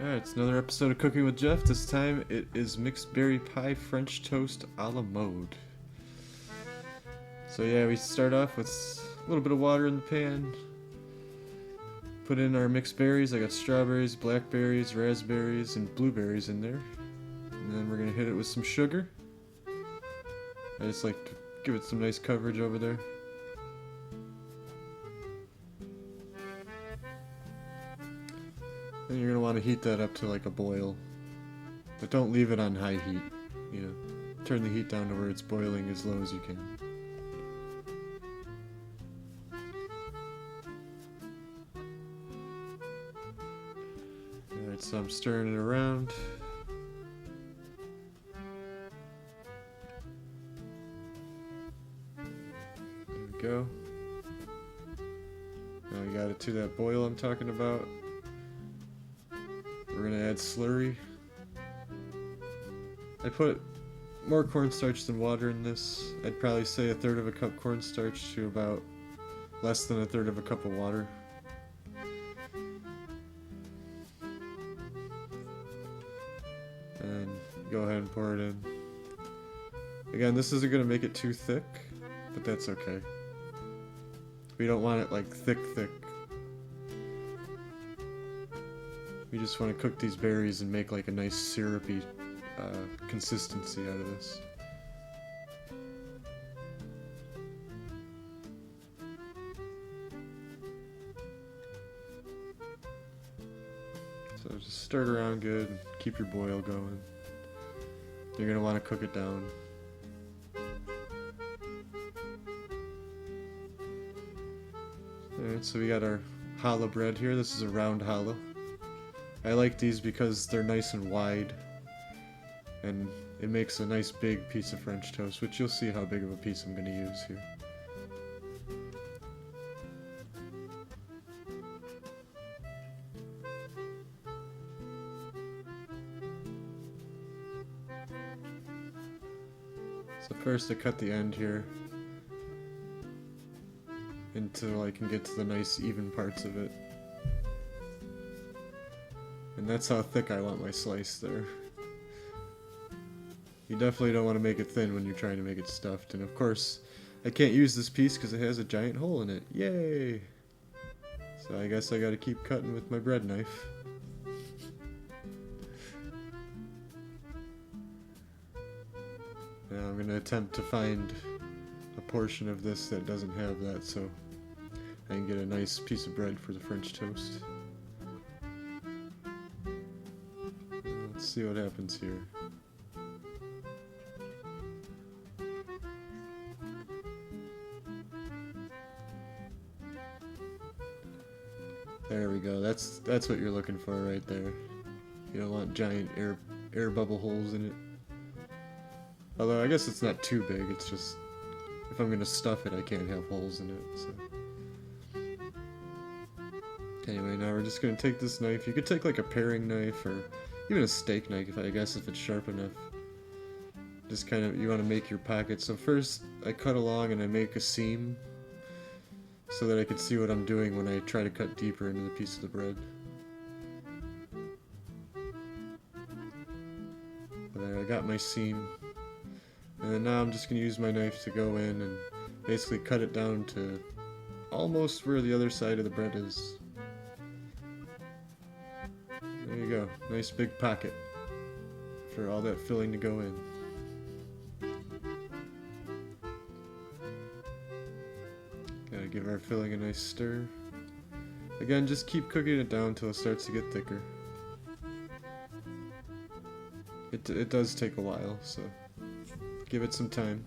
Alright, it's another episode of Cooking with Jeff. This time it is mixed berry pie French toast a la mode. So yeah, we start off with a little bit of water in the pan. Put in our mixed berries. I got strawberries, blackberries, raspberries, and blueberries in there. And then we're going to hit it with some sugar. I just like to give it some nice coverage over there. And you're going to want to heat that up to like a boil. But don't leave it on high heat. You know, turn the heat down to where it's boiling as low as you can. Alright, so I'm stirring it around. There we go. Now we got it to that boil I'm talking about. We're gonna add slurry. I put more cornstarch than water in this. I'd probably say 1/3 of a cup cornstarch to about less than 1/3 of a cup of water. And go ahead and pour it in. Again, this isn't gonna make it too thick, but that's okay. We don't want it like thick. We just want to cook these berries and make like a nice syrupy consistency out of this. So just stir it around good and keep your boil going. You're going to want to cook it down. Alright, so we got our challah bread here. This is a round challah. I like these because they're nice and wide, and it makes a nice big piece of French toast, which you'll see how big of a piece I'm going to use here. So first I cut the end here until I can get to the nice even parts of it. And that's how thick I want my slice there. You definitely don't want to make it thin when you're trying to make it stuffed. And of course, I can't use this piece because it has a giant hole in it. Yay! So I guess I gotta keep cutting with my bread knife. Now I'm gonna attempt to find a portion of this that doesn't have that so I can get a nice piece of bread for the French toast. Let's see what happens here. There we go. That's what you're looking for right there. You don't want giant air bubble holes in it. Although I guess it's not too big. It's just if I'm gonna stuff it, I can't have holes in it. So anyway, now we're just gonna take this knife. You could take like a paring knife or even a steak knife, I guess, if it's sharp enough. Just kind of, you want to make your pocket. So first, I cut along and I make a seam so that I can see what I'm doing when I try to cut deeper into the piece of the bread. There, I got my seam. And then now I'm just going to use my knife to go in and basically cut it down to almost where the other side of the bread is. There you go, nice big pocket for all that filling to go in. Gotta give our filling a nice stir. Again, just keep cooking it down until it starts to get thicker. It does take a while, so give it some time.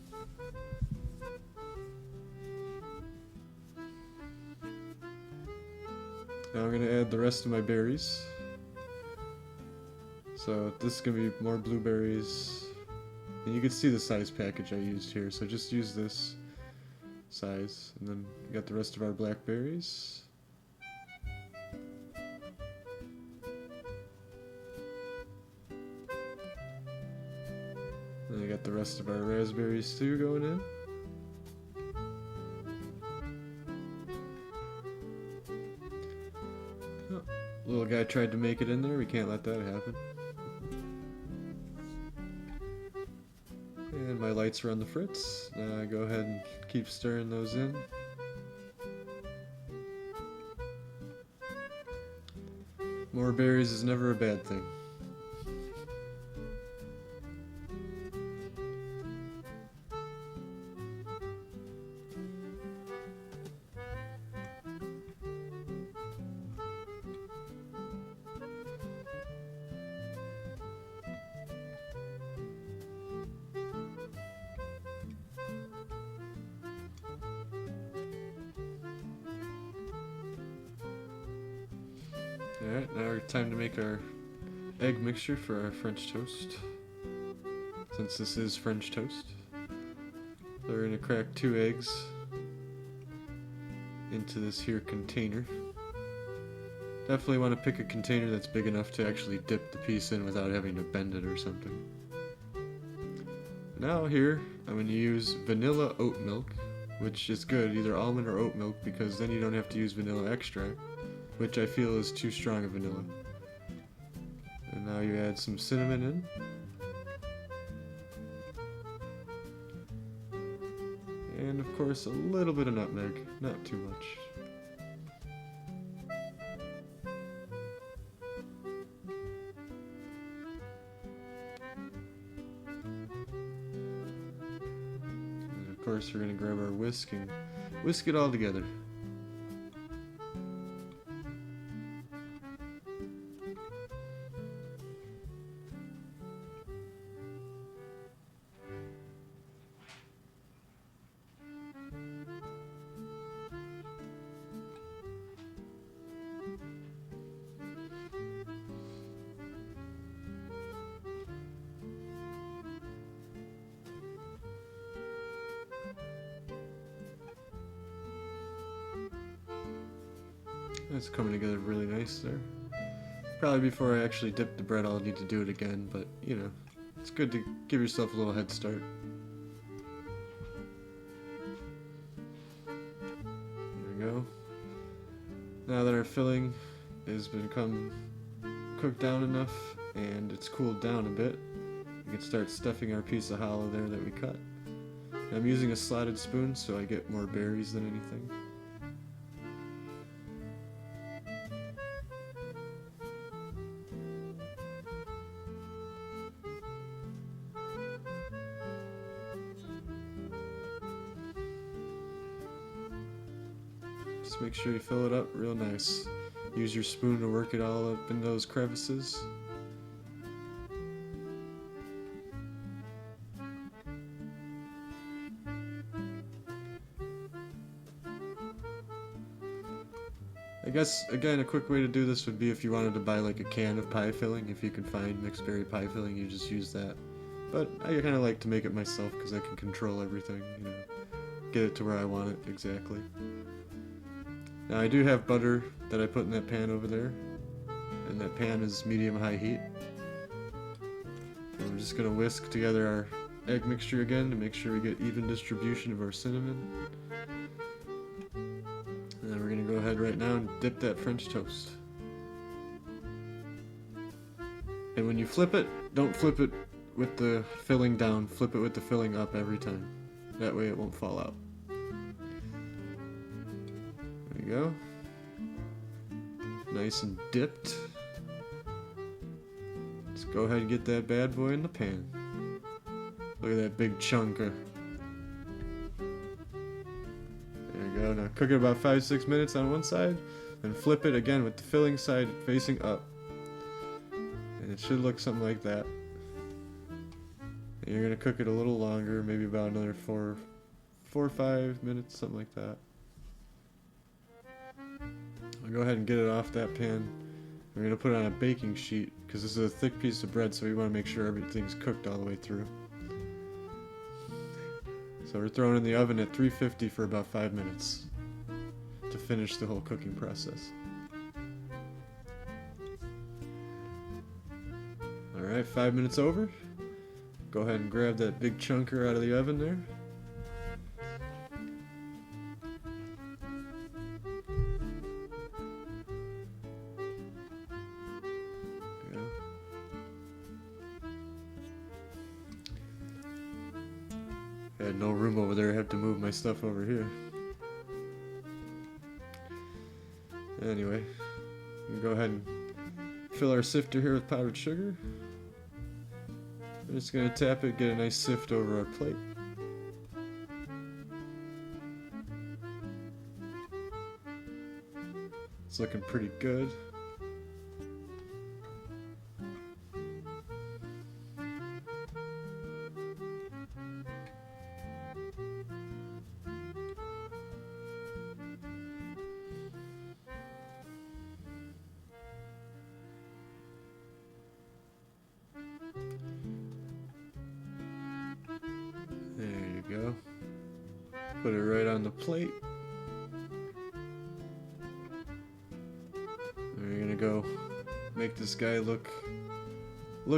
Now I'm going to add the rest of my berries. So this is going to be more blueberries. And you can see the size package I used here, so just use this size. And then we got the rest of our blackberries. And I got the rest of our raspberries too going in. little guy tried to make it in there. We can't let that happen. And my lights are on the fritz. Now I go ahead and keep stirring those in. More berries is never a bad thing. Alright, now it's time to make our egg mixture for our French toast. Since this is French toast. So we're going to crack 2 eggs into this here container. Definitely want to pick a container that's big enough to actually dip the piece in without having to bend it or something. Now here, I'm going to use vanilla oat milk, which is good, either almond or oat milk, because then you don't have to use vanilla extract, which I feel is too strong of vanilla. And now you add some cinnamon in. And of course a little bit of nutmeg, not too much. And of course we're going to grab our whisk and whisk it all together. It's coming together really nice there. Probably before I actually dip the bread I'll need to do it again, but you know, it's good to give yourself a little head start. There we go. Now that our filling has become cooked down enough and it's cooled down a bit, we can start stuffing our piece of challah there that we cut. And I'm using a slotted spoon so I get more berries than anything. Just make sure you fill it up real nice. Use your spoon to work it all up in those crevices. I guess, again, a quick way to do this would be if you wanted to buy like a can of pie filling. If you can find mixed berry pie filling, you just use that. But I kind of like to make it myself because I can control everything, you know, get it to where I want it exactly. Now I do have butter that I put in that pan over there, and that pan is medium-high heat. And we're just going to whisk together our egg mixture again to make sure we get even distribution of our cinnamon. And then we're going to go ahead right now and dip that French toast. And when you flip it, don't flip it with the filling down, flip it with the filling up every time. That way it won't fall out. There you go. Nice and dipped. Let's go ahead and get that bad boy in the pan. Look at that big chunk of... There you go. Now cook it about 5-6 minutes on one side, then flip it again with the filling side facing up. And it should look something like that. And you're going to cook it a little longer, maybe about another 4 or 5 minutes, something like that. I'll go ahead and get it off that pan. We're going to put it on a baking sheet because this is a thick piece of bread, so we want to make sure everything's cooked all the way through. So we're throwing it in the oven at 350 for about 5 minutes to finish the whole cooking process. Alright, 5 minutes over. Go ahead and grab that big chunker out of the oven there. I had no room over there, I had to move my stuff over here. Anyway, we can go ahead and fill our sifter here with powdered sugar. I'm just going to tap it, get a nice sift over our plate. It's looking pretty good. There you go. Put it right on the plate. We're gonna go make this guy look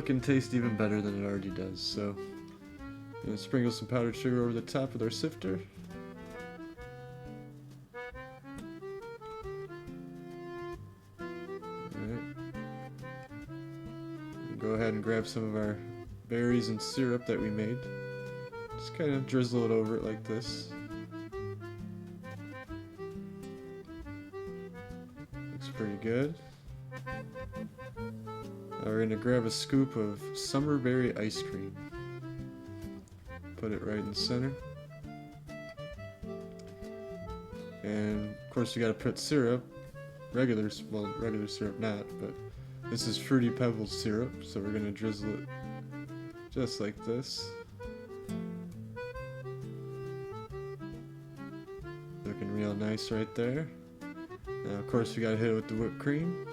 and taste even better than it already does. So, gonna sprinkle some powdered sugar over the top with our sifter. Alright. Go ahead and grab some of our berries and syrup that we made. Just kind of drizzle it over it like this. Looks pretty good. Now we're going to grab a scoop of summer berry ice cream. Put it right in the center. And of course you got to put syrup. Regular syrup not, but this is Fruity Pebbles syrup, so we're going to drizzle it just like this. Looking real nice right there. Now of course we gotta hit it with the whipped cream.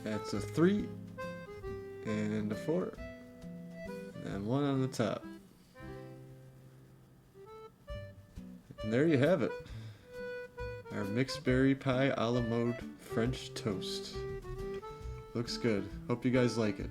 That's a 3 and a 4 and 1 on the top. And there you have it. Our mixed berry pie a la mode French toast. Looks good. Hope you guys like it.